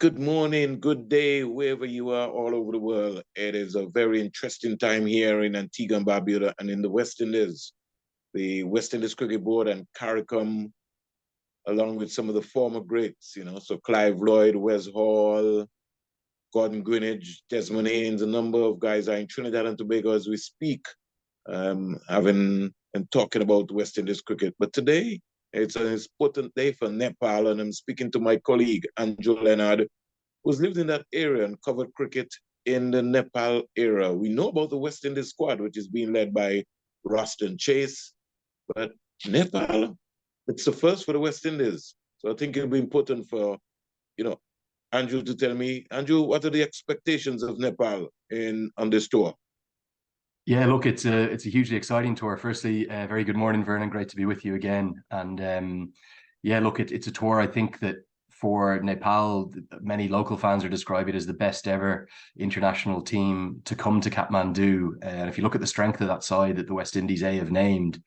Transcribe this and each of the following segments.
Good morning, good day, wherever you are all over the world. It is a very interesting time here in Antigua and Barbuda and in the West Indies. The West Indies Cricket Board and CARICOM, along with some of the former greats, so Clive Lloyd, Wes Hall, Gordon Greenidge, Desmond Haynes, a number of guys are in Trinidad and Tobago as we speak, having and talking about West Indies cricket. But today, it's an important day for Nepal, and I'm speaking to my colleague, Andrew Leonard, who's lived in that area and covered cricket in the Nepal era. We know about the West Indies squad, which is being led by Roston Chase, but Nepal, it's the first for the West Indies. So I think it'll be important for, Andrew to tell me, Andrew, what are the expectations of Nepal on this tour? Yeah, look, it's a hugely exciting tour. Firstly, very good morning, Vernon. Great to be with you again. And yeah, look, it's a tour. I think that for Nepal, many local fans are describing it as the best ever international team to come to Kathmandu. And if you look at the strength of that side that the West Indies A have named,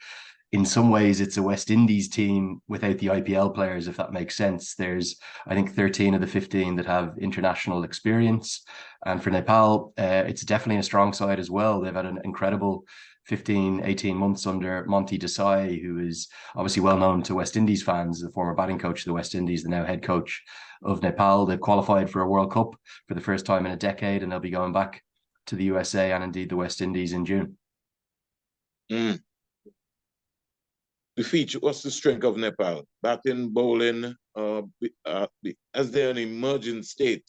in some ways, it's a West Indies team without the IPL players, if that makes sense. There's, I think, 13 of the 15 that have international experience. And for Nepal, it's definitely a strong side as well. They've had an incredible 15, 18 months under Monty Desai, who is obviously well known to West Indies fans, the former batting coach of the West Indies, the now head coach of Nepal. They've qualified for a World Cup for the first time in a decade, and they'll be going back to the USA and indeed the West Indies in June. The feature, what's the strength of Nepal? Batting, bowling, as they're an emerging state,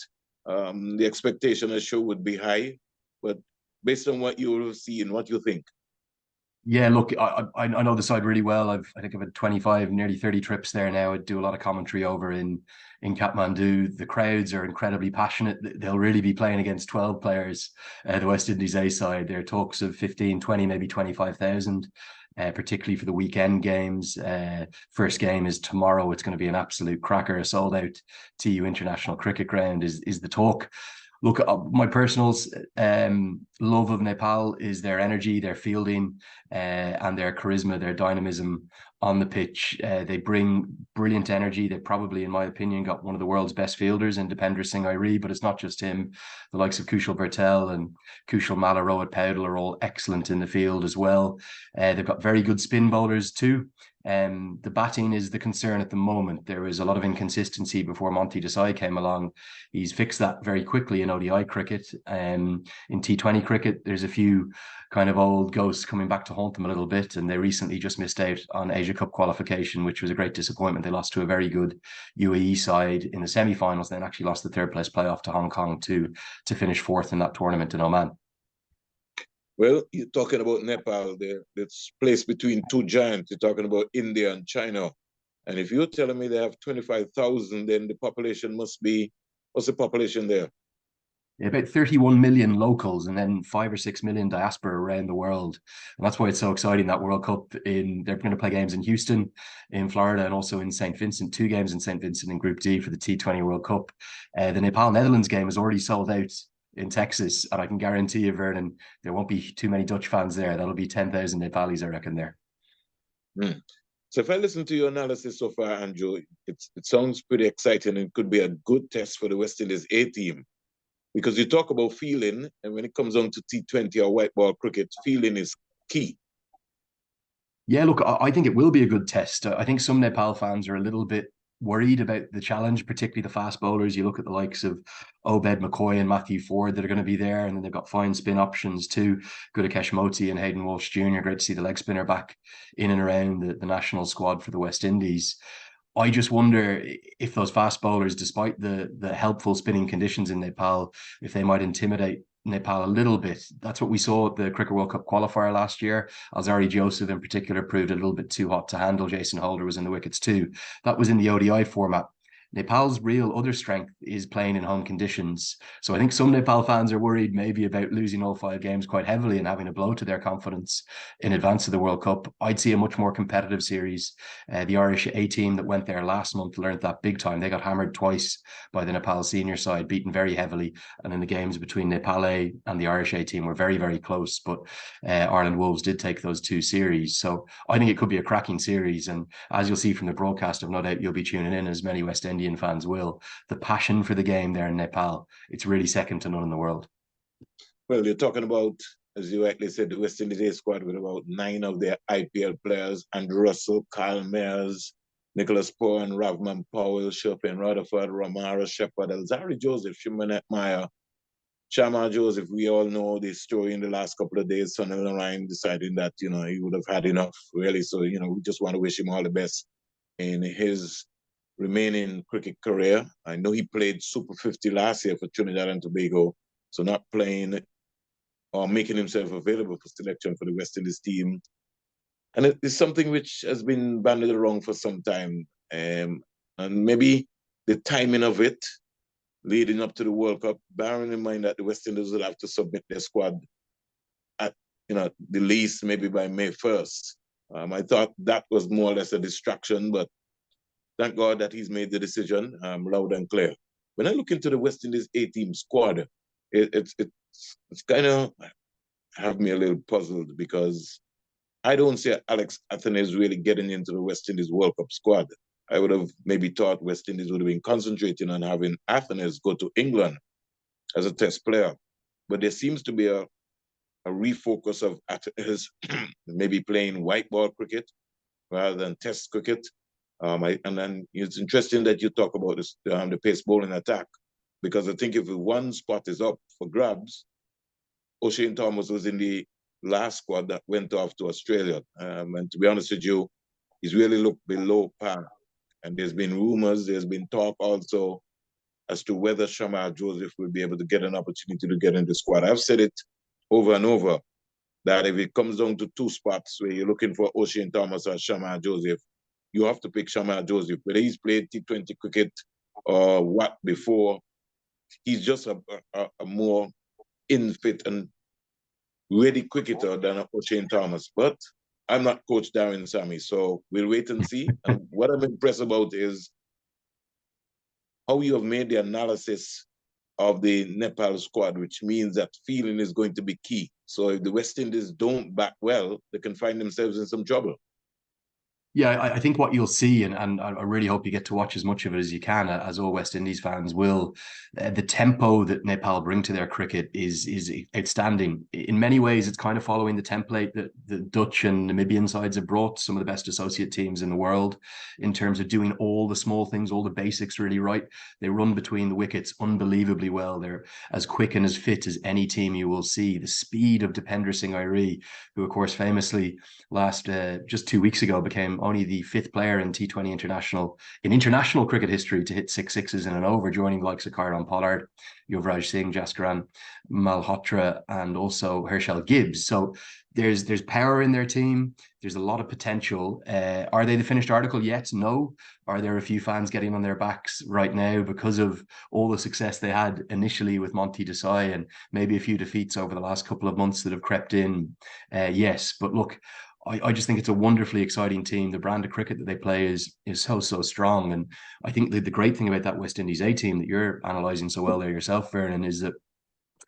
the expectation I sure would be high, but based on what you will see and what you think. Yeah, look, I know the side really well. I think I've had 25, nearly 30 trips there now. I do a lot of commentary over in Kathmandu. The crowds are incredibly passionate. They'll really be playing against 12 players, the West Indies A side. There are talks of 15, 20, maybe 25,000. Particularly for the weekend games. First game is tomorrow. It's going to be an absolute cracker. A sold out TU International Cricket Ground is the talk. Look, my personal love of Nepal is their energy, their fielding, and their charisma, their dynamism on the pitch. They bring brilliant energy. They probably, in my opinion, got one of the world's best fielders in Dipender Singh Airi, but it's not just him. The likes of Kushal Bertel and Kushal Malaro at Powdle are all excellent in the field as well. They've got very good spin bowlers too. The batting is the concern at the moment. There was a lot of inconsistency before Monty Desai came along. He's fixed that very quickly in ODI cricket. In T20 cricket, there's a few kind of old ghosts coming back to haunt them a little bit, and they recently just missed out on Asia Cup qualification, which was a great disappointment. They lost to a very good UAE side in the semi-finals, then actually lost the third place playoff to Hong Kong to finish fourth in that tournament in Oman. Well, you're talking about Nepal there. It's placed between two giants. You're talking about India and China. And if you're telling me they have 25,000, then the population must be, what's the population there? Yeah, about 31 million locals and then 5 or 6 million diaspora around the world. And that's why it's so exciting, that World Cup. They're going to play games in Houston, in Florida, and also in St. Vincent, 2 games in St. Vincent in Group D for the T20 World Cup. The Nepal-Netherlands game is already sold out in Texas, and I can guarantee you, Vernon, there won't be too many Dutch fans there. That'll be 10,000 Nepalis, I reckon, there. So if I listen to your analysis so far, Andrew, it sounds pretty exciting and could be a good test for the West Indies A team. Because you talk about feeling, and when it comes on to T20 or white ball cricket, feeling is key. Yeah, look, I think it will be a good test. I think some Nepal fans are a little bit worried about the challenge, particularly the fast bowlers. You look at the likes of Obed McCoy and Matthew Ford that are going to be there, and then they've got fine spin options too. Gudakesh Moti and Hayden Walsh Jr. Great to see the leg spinner back in and around the national squad for the West Indies. I just wonder if those fast bowlers, despite the helpful spinning conditions in Nepal, if they might intimidate Nepal a little bit. That's what we saw at the Cricket World Cup qualifier last year. Alzari Joseph in particular proved a little bit too hot to handle. Jason Holder was in the wickets too. That was in the ODI format. Nepal's real other strength is playing in home conditions. So I think some Nepal fans are worried maybe about losing all 5 games quite heavily and having a blow to their confidence in advance of the World Cup. I'd see a much more competitive series. The Irish A team that went there last month learned that big time. They got hammered twice by the Nepal senior side, beaten very heavily. And in the games between Nepal A and the Irish A team were very, very close. But Ireland Wolves did take those 2 series. So I think it could be a cracking series. And as you'll see from the broadcast, I've no doubt you'll be tuning in as many West Indians Indian fans will. The passion for the game there in Nepal, it's really second to none in the world. Well, you're talking about, as you rightly said, the West Indies A squad with about 9 of their IPL players: Andrew Russell, Kyle Mayers, Nicholas Poore, and Ravman Powell, Chopin Rutherford, Romara Shepherd, Alzari Joseph, Shimon Meyer, Shamar Joseph. We all know the story in the last couple of days. Sunil Narayan deciding that, he would have had enough, really. So, we just want to wish him all the best in his remaining cricket career. I know he played Super 50 last year for Trinidad and Tobago, so not playing or making himself available for selection for the West Indies team. And it is something which has been banded around for some time. And maybe the timing of it leading up to the World Cup, bearing in mind that the West Indies will have to submit their squad at, the least maybe by May 1st. I thought that was more or less a distraction, but thank God that he's made the decision loud and clear. When I look into the West Indies A-team squad, it's kind of have me a little puzzled, because I don't see Alex Athanaze really getting into the West Indies World Cup squad. I would have maybe thought West Indies would have been concentrating on having Athanaze go to England as a test player. But there seems to be a refocus of Athanaze maybe playing white ball cricket rather than test cricket. And then it's interesting that you talk about this, the pace bowling attack, because I think if one spot is up for grabs, O'Shane Thomas was in the last squad that went off to Australia. And to be honest with you, he's really looked below par. And there's been rumors, there's been talk also as to whether Shamar Joseph will be able to get an opportunity to get in the squad. I've said it over and over that if it comes down to 2 spots where you're looking for O'Shane Thomas or Shamar Joseph, you have to pick Shamar Joseph. Whether he's played T20 cricket or what before, he's just a more in-fit and ready cricketer than O'Shane Thomas. But I'm not Coach Darren Sammy, so we'll wait and see. And what I'm impressed about is how you have made the analysis of the Nepal squad, which means that feeling is going to be key. So if the West Indies don't back well, they can find themselves in some trouble. Yeah, I think what you'll see, and I really hope you get to watch as much of it as you can, as all West Indies fans will, the tempo that Nepal bring to their cricket is outstanding. In many ways, it's kind of following the template that the Dutch and Namibian sides have brought, some of the best associate teams in the world, in terms of doing all the small things, all the basics really right. They run between the wickets unbelievably well. They're as quick and as fit as any team you will see. The speed of Dipender Singh Airi, who of course famously just 2 weeks ago became only the 5th player in T20 international cricket history to hit 6 sixes in an over, joining the likes of Kyron Pollard, Yuvraj Singh, Jaskaran Malhotra, and also Herschel Gibbs. So there's power in their team. There's a lot of potential. Are they the finished article yet? No. Are there a few fans getting on their backs right now because of all the success they had initially with Monty Desai and maybe a few defeats over the last couple of months that have crept in? Yes. But look, I just think it's a wonderfully exciting team. The brand of cricket that they play is so strong. And I think the great thing about that West Indies A team that you're analysing so well there yourself, Vernon, is that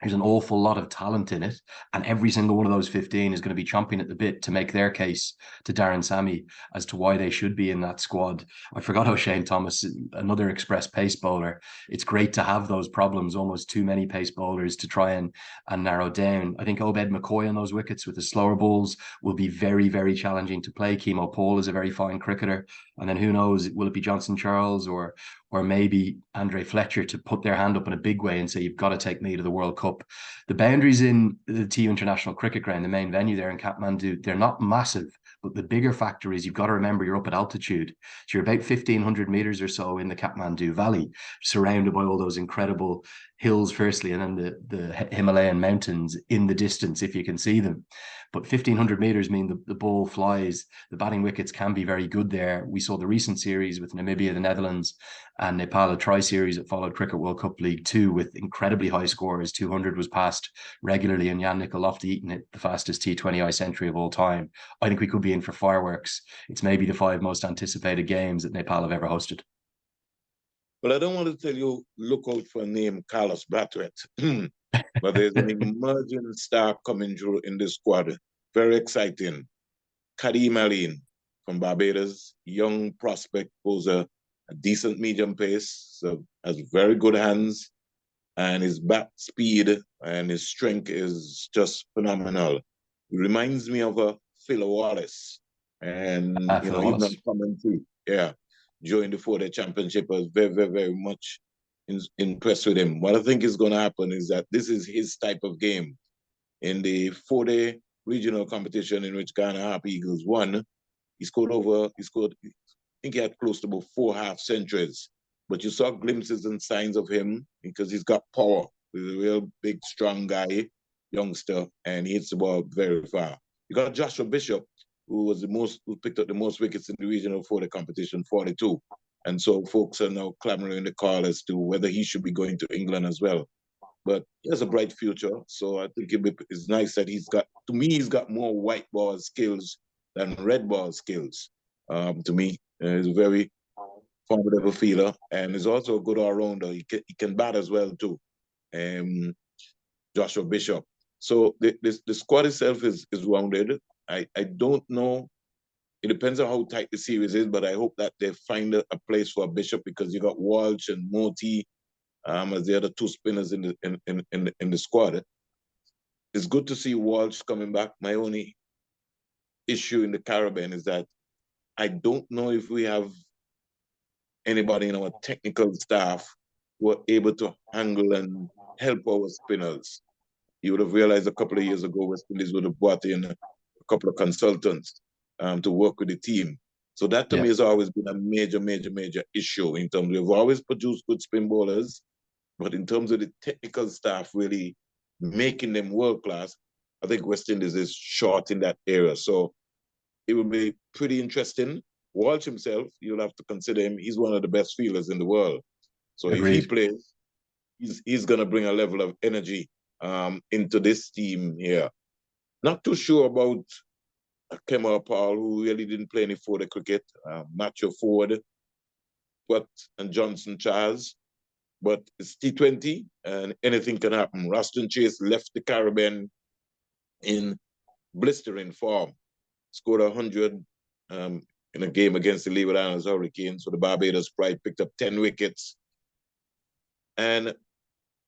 there's an awful lot of talent in it, and every single one of those 15 is going to be chomping at the bit to make their case to Darren Sammy as to why they should be in that squad. I forgot O'Shane Thomas, another express pace bowler. It's great to have those problems, almost too many pace bowlers to try and narrow down. I think Obed McCoy on those wickets with the slower balls will be very, very challenging to play. Kemo Paul is a very fine cricketer. And then who knows, will it be Johnson Charles or maybe Andre Fletcher to put their hand up in a big way and say, you've got to take me to the World Cup. The boundaries in the TU International Cricket Ground, the main venue there in Kathmandu, they're not massive, but the bigger factor is you've got to remember you're up at altitude. So you're about 1,500 meters or so in the Kathmandu Valley, surrounded by all those incredible hills firstly, and then the Himalayan mountains in the distance, if you can see them. But 1,500 meters mean the ball flies. The batting wickets can be very good there. We saw the recent series with Namibia, the Netherlands, and Nepal, a tri-series that followed Cricket World Cup League 2 with incredibly high scores. 200 was passed regularly, and Jan Nicol Lofty-Eaton hit the fastest T20I century of all time. I think we could be in for fireworks. It's maybe the 5 most anticipated games that Nepal have ever hosted. Well, I don't want to tell you, look out for a name, Carlos Brathwaite. But there's an emerging star coming through in this squad. Very exciting. Kadeem Aline from Barbados, young prospect, poses a decent medium pace, so has very good hands, and his bat speed and his strength is just phenomenal. He reminds me of a Phil Wallace, and Phil even on Wallace. commentary, yeah, during the 4-day championship, I was very, very, very much impressed with him. What I think is going to happen is that this is his type of game. In the 4-day regional competition in which Ghana Harp Eagles won, he scored, I think he had close to about 4 half centuries. But you saw glimpses and signs of him because he's got power. He's a real big, strong guy, youngster, and he hits the ball very far. You got Joshua Bishop, who picked up the most wickets in the regional 4-day competition, 42. And so folks are now clamoring the call as to whether he should be going to England as well. But he has a bright future. So I think it's nice that he's got more white ball skills than red ball skills. To me, he's a very formidable fielder, and he's also a good all-rounder. He can bat as well, too. Joshua Bishop. So the squad itself is rounded. I don't know. It depends on how tight the series is, but I hope that they find a place for Bishop, because you got Walsh and Moti as the other 2 spinners in the squad. It's good to see Walsh coming back. My only issue in the Caribbean is that I don't know if we have anybody in our technical staff who are able to handle and help our spinners. You would have realized a couple of years ago, West Indies would have brought in a couple of consultants to work with the team. So that to me has always been a major, major, major issue in terms of we've always produced good spin bowlers, but in terms of the technical staff really making them world class, I think West Indies is short in that area. So it will be pretty interesting. Walsh himself, you'll have to consider him. He's one of the best fielders in the world. So Agreed. if he plays, he's going to bring a level of energy into this team here. Not too sure about Kemar Paul, who really didn't play any 4-day cricket. Matthew Ford, and Johnson Charles. But it's T20 and anything can happen. Roston Chase left the Caribbean in blistering form. Scored 100 in a game against the Leeward Islands Hurricanes. So the Barbados Pride picked up 10 wickets. And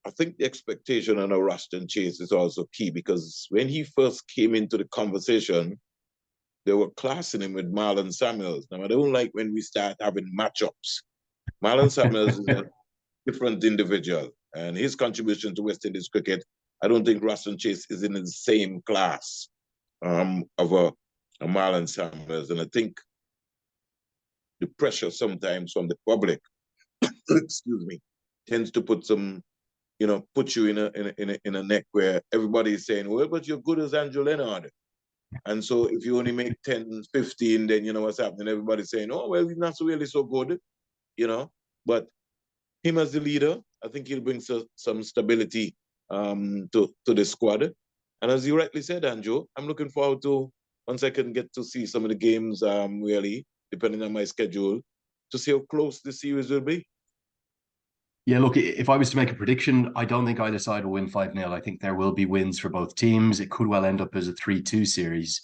I think the expectation on a Roston Chase is also key, because when he first came into the conversation, they were classing him with Marlon Samuels. Now, I don't like when we start having matchups. Marlon Samuels is a different individual, and his contribution to West Indies cricket, I don't think Roston Chase is in the same class of a Marlon Samuels. And I think the pressure sometimes from the public, excuse me, tends to put you in a neck where everybody is saying, well, but you're good as Andrew Leonard. And so if you only make 10, 15, then you know what's happening. Everybody's saying, oh, well, he's not really so good, But him as the leader, I think he'll bring some stability to the squad. And as you rightly said, Andrew, I'm looking forward to, once I can get to see some of the games, really, depending on my schedule, to see how close the series will be. Yeah, look, if I was to make a prediction, I don't think either side will win 5-0. I think there will be wins for both teams. It could well end up as a 3-2 series.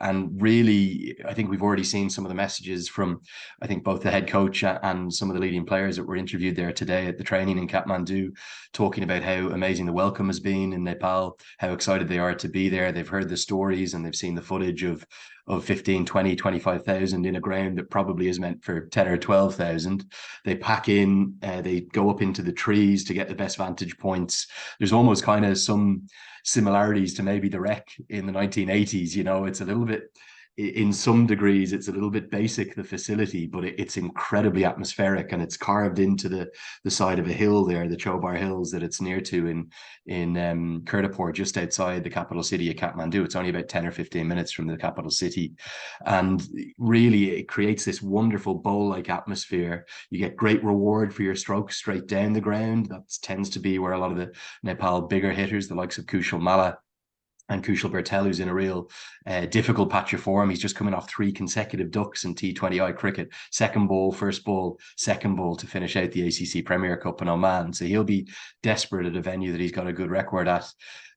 And really, I think we've already seen some of the messages from, I think, both the head coach and some of the leading players that were interviewed there today at the training in Kathmandu, talking about how amazing the welcome has been in Nepal, how excited they are to be there. They've heard the stories and they've seen the footage of 15, 20, 25,000 in a ground that probably is meant for 10 or 12,000. They pack in, they go up into the trees to get the best vantage points. There's almost kind of some similarities to maybe the Rec in the 1980s. It's a little bit, in some degrees, it's a little bit basic, the facility, but it's incredibly atmospheric, and it's carved into the side of a hill there, the Chobar Hills that it's near to in Kirtipur, just outside the capital city of Kathmandu. It's only about 10 or 15 minutes from the capital city. And really, it creates this wonderful bowl-like atmosphere. You get great reward for your strokes straight down the ground. That tends to be where a lot of the Nepal bigger hitters, the likes of Kushal Malla and Kushal Bertel, who's in a real difficult patch of form. He's just coming off 3 consecutive ducks in T20I cricket. Second ball, first ball, second ball to finish out the ACC Premier Cup in Oman. So he'll be desperate at a venue that he's got a good record at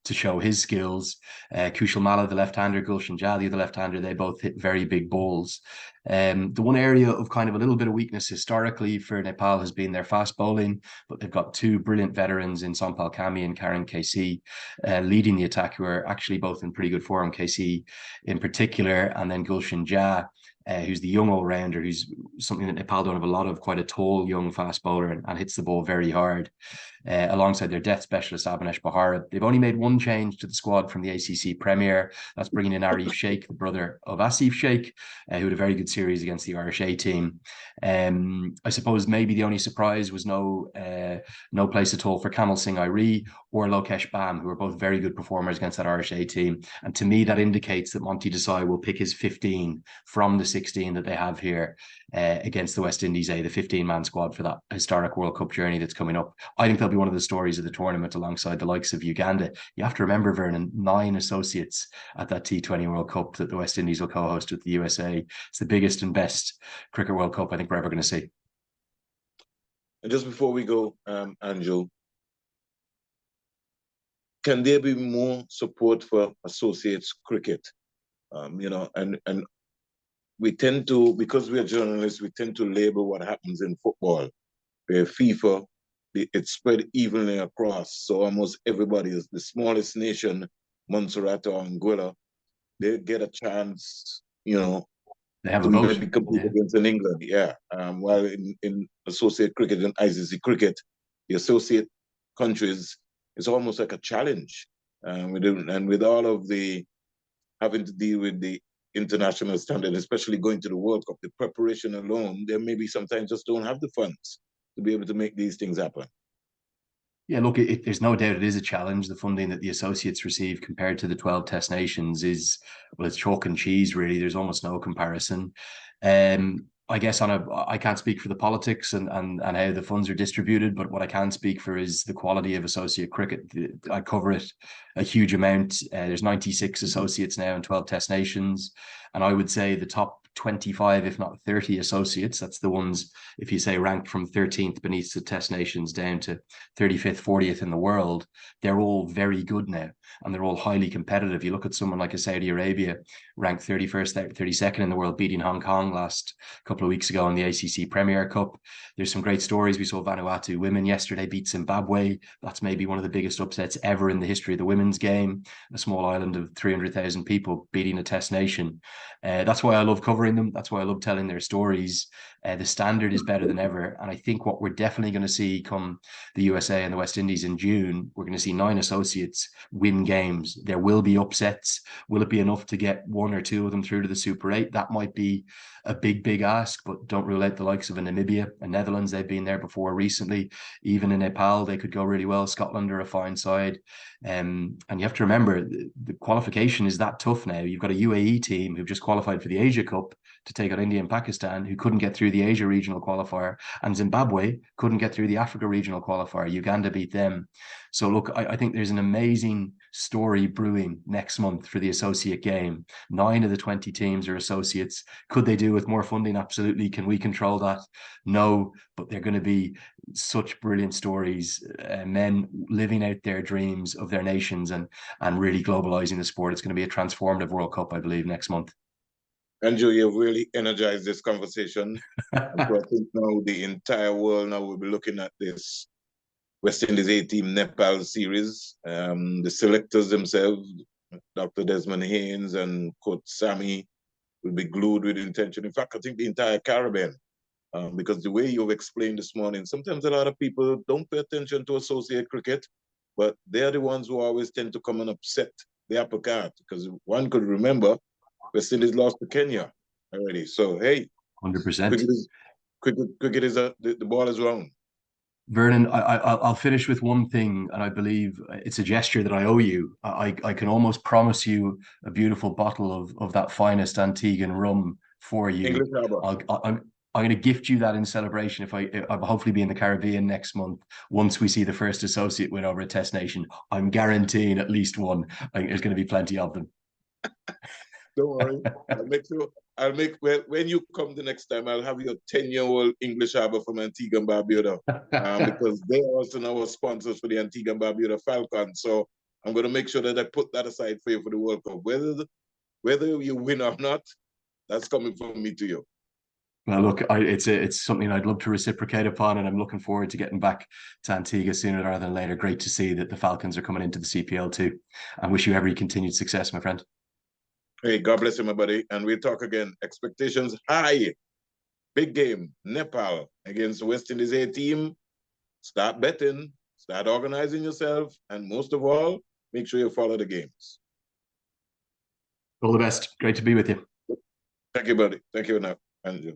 to show his skills. Kushal Malla, the left-hander, Gulshan Jah, the other left-hander, they both hit very big balls. The one area of kind of a little bit of weakness historically for Nepal has been their fast bowling, but they've got two brilliant veterans in Sampal Kami and Karan KC leading the attack, who are actually both in pretty good form, KC in particular, and then Gulshan Jah, who's the young all-rounder, who's something that Nepal don't have a lot of, quite a tall, young fast bowler and hits the ball very hard. Alongside their death specialist, Abhinesh Bahara. They've only made one change to the squad from the ACC Premier. That's bringing in Arif Sheikh, the brother of Asif Sheikh, who had a very good series against the Irish A team. I suppose maybe the only surprise was no place at all for Kamal Singh Airi or Lokesh Bam, who are both very good performers against that Irish A team. And to me, that indicates that Monty Desai will pick his 15 from the 16 that they have here against the West Indies A, the 15-man squad for that historic World Cup journey that's coming up. I think they'll be one of the stories of the tournament alongside the likes of Uganda. You have to remember, Vernon, 9 associates at that T20 World Cup that the West Indies will co-host with the USA. It's the biggest and best cricket World Cup I think we're ever going to see. And just before we go, Andrew, can there be more support for associates cricket? And we tend to, because we are journalists, we tend to label what happens in football. Where FIFA, it's spread evenly across. So almost everybody is the smallest nation, Montserrat or Anguilla, they get a chance, they have to a vote. maybe compete against in England. Yeah. While in associate cricket and ICC cricket, the associate countries, it's almost like a challenge. And with all of the having to deal with the international standard, especially going to the World Cup, the preparation alone, they maybe sometimes just don't have the funds to be able to make these things happen. Yeah, look, there's no doubt it is a challenge. The funding that the associates receive compared to the 12 test nations is, well, it's chalk and cheese, really. There's almost no comparison. I guess I can't speak for the politics and how the funds are distributed, but what I can speak for is the quality of associate cricket. I cover it a huge amount. There's 96 associates now in 12 test nations. And I would say the top 25, if not 30 associates, that's the ones, if you say ranked from 13th beneath the test nations down to 35th, 40th in the world, they're all very good now. And they're all highly competitive. You look at someone like a Saudi Arabia, ranked 31st, 32nd in the world, beating Hong Kong last couple of weeks ago in the ACC Premier Cup. There's some great stories. We saw Vanuatu women yesterday beat Zimbabwe. That's maybe one of the biggest upsets ever in the history of the women's game. A small island of 300,000 people beating a test nation. That's why I love covering them. That's why I love telling their stories. The standard is better than ever. And I think what we're definitely going to see come the USA and the West Indies in June, we're going to see 9 associates win games. There will be upsets. Will it be enough to get 1 or 2 of them through to the Super 8? That might be a big ask, but don't rule out the likes of a Namibia, a Netherlands. They've been there before recently. Even in Nepal, they could go really well. Scotland are a fine side. And you have to remember, the qualification is that tough now. You've got a UAE team who've just qualified for the Asia Cup to take on India and Pakistan, who couldn't get through the Asia regional qualifier, and Zimbabwe couldn't get through the Africa regional qualifier. Uganda beat them. So look, I think there's an amazing story brewing next month for the associate game. 9 of the 20 teams are associates. Could they do with more funding? Absolutely. Can we control that? No, but they're going to be such brilliant stories, men living out their dreams of their nations and really globalizing the sport. It's going to be a transformative World Cup, I believe, next month. Andrew, you've really energized this conversation. So I think now the entire world now will be looking at this West Indies A-team Nepal series. The selectors themselves, Dr. Desmond Haynes and Coach Sammy, will be glued with intention. In fact, I think the entire Caribbean, because the way you've explained this morning, sometimes a lot of people don't pay attention to associate cricket, but they're the ones who always tend to come and upset the apple cart, because one could remember West Indies lost to Kenya already. So, hey, 100%. Cricket is the ball is round. Vernon, I'll finish with one thing, and I believe it's a gesture that I owe you. I can almost promise you a beautiful bottle of that finest Antiguan rum for you. English Harbour. I'm going to gift you that in celebration if I'll hopefully be in the Caribbean next month once we see the first associate win over a test nation. I'm guaranteeing at least one. I think there's going to be plenty of them. Don't worry. When you come the next time, I'll have your 10-year-old English Harbour from Antigua and Barbuda, because they are also now sponsors for the Antigua and Barbuda Falcons. So I'm going to make sure that I put that aside for you for the World Cup. Whether you win or not, that's coming from me to you. Well, look, it's something I'd love to reciprocate upon, and I'm looking forward to getting back to Antigua sooner rather than later. Great to see that the Falcons are coming into the CPL too. I wish you every continued success, my friend. Hey, God bless you, my buddy. And we'll talk again. Expectations high. Big game. Nepal against the West Indies A team. Start betting. Start organizing yourself. And most of all, make sure you follow the games. All the best. Great to be with you. Thank you, buddy. Thank you, Andrew.